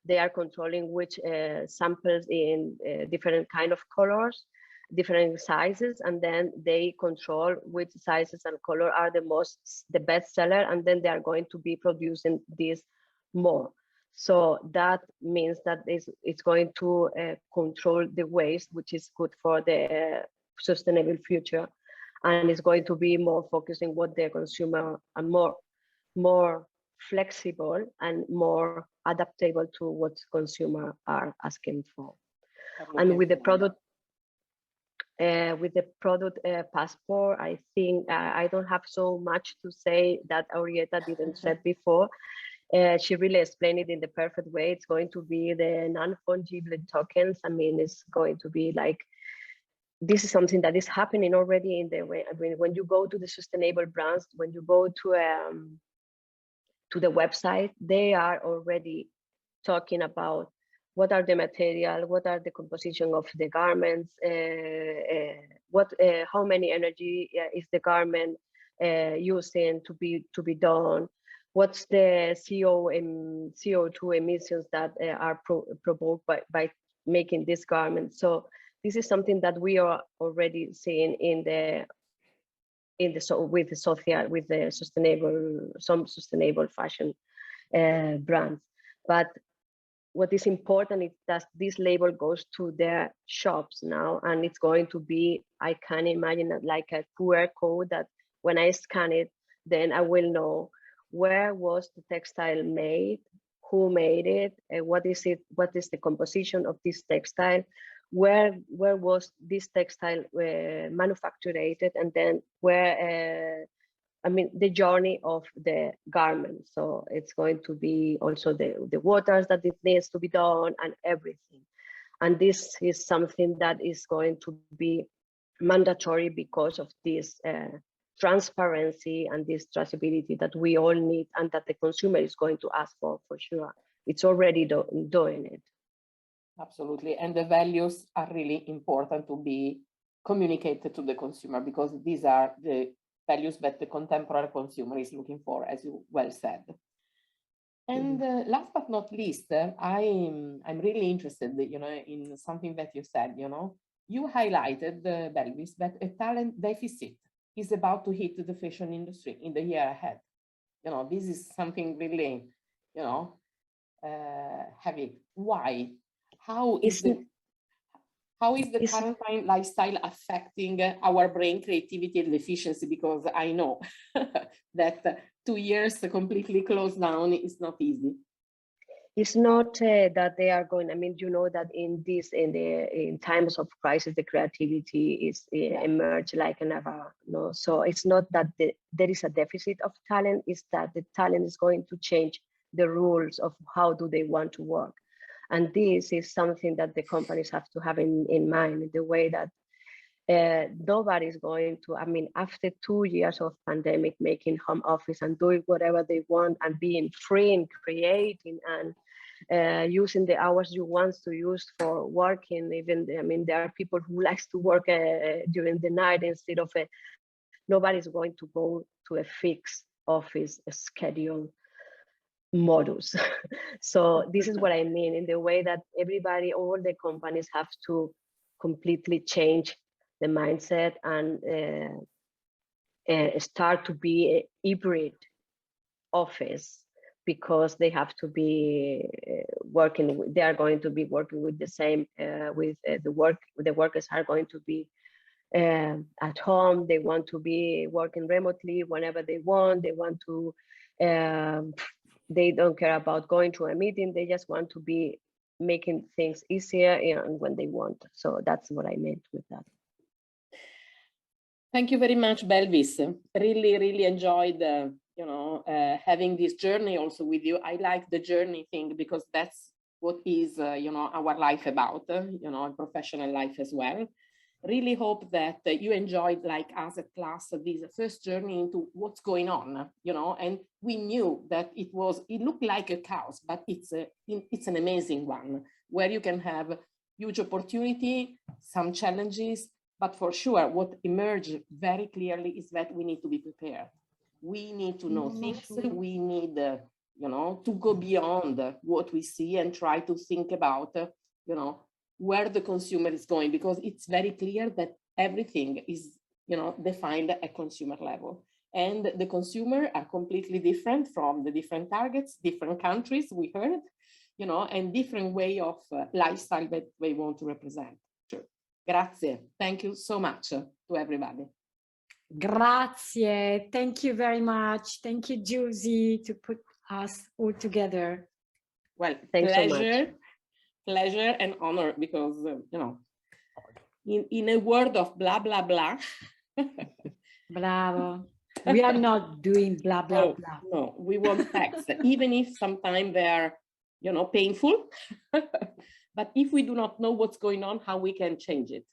they are controlling which samples in different kind of colors, different sizes, and then they control which sizes and color are the best seller, and then they are going to be producing this more. So that means that it's going to control the waste, which is good for the sustainable future, and it's going to be more focusing what the consumer, and more flexible and more adaptable to what consumers are asking for. And with the product passport, I think I don't have so much to say that Orietta didn't say before. She really explained it in the perfect way. It's going to be the non-fungible tokens. I mean, it's going to be like, this is something that is happening already in the way. I mean, when you go to the sustainable brands, when you go to the website, they are already talking about what are the material, what are the composition of the garments, how many energy is the garment using to be done. what's the CO2 emissions that are provoked by making this garment. So this is something that we are already seeing with the sustainable fashion brands. But what is important is that this label goes to their shops now, and it's going to be, I can imagine it like a QR code that when I scan it, then I will know where was the textile made, who made it, what is the composition of this textile, where was this textile manufactured, and then where the journey of the garment. So it's going to be also the waters that it needs to be done and everything. And this is something that is going to be mandatory because of this transparency and this traceability that we all need, and that the consumer is going to ask for sure. It's already doing it. Absolutely. And the values are really important to be communicated to the consumer, because these are the values that the contemporary consumer is looking for, as you well said. And last but not least, I'm really interested, in something that you said. You highlighted, Belvis, that a talent deficit is about to hit the fashion industry in the year ahead. This is something really, heavy. Why? How is the quarantine lifestyle affecting our brain creativity and efficiency? Because I know that 2 years completely closed down is not easy. It's not that they are going. That in times of crisis, the creativity is emerged like never. No, so it's not that there is a deficit of talent. It's that the talent is going to change the rules of how do they want to work. And this is something that the companies have to have in mind, in the way that nobody's going to, after 2 years of pandemic, making home office and doing whatever they want and being free and creating and using the hours you want to use for working. Even, there are people who likes to work during the night instead of nobody's going to go to a fixed office schedule modus. So this is what I mean, in the way that all the companies have to completely change the mindset and start to be a hybrid office, because they have to be they are going to be working with the same, the workers are going to be at home. They want to be working remotely whenever they want. They want to, they don't care about going to a meeting. They just want to be making things easier and when they want. So that's what I meant with that. Thank you very much, Belvis. Really, really enjoyed, having this journey also with you. I like the journey thing because that's what is, our life about, professional life as well. Really hope that you enjoyed, like us at class, this first journey into what's going on, and we knew that it looked like a chaos, but it's an amazing one where you can have huge opportunity, some challenges, but for sure, what emerged very clearly is that we need to be prepared. We need to know things. We need, to go beyond what we see and try to think about, where the consumer is going, because it's very clear that everything is, defined at consumer level. And the consumer are completely different from the different targets, different countries, we heard, and different way of lifestyle that they want to represent. Grazie. Thank you so much to everybody. Grazie. Thank you very much. Thank you, Giusy, to put us all together. Well, thanks pleasure, so much. Pleasure and honor, because, in a word of blah, blah, blah. Bravo. We are not doing blah, blah, blah. No, we want facts, even if sometimes they are, painful. But if we do not know what's going on, how we can change it?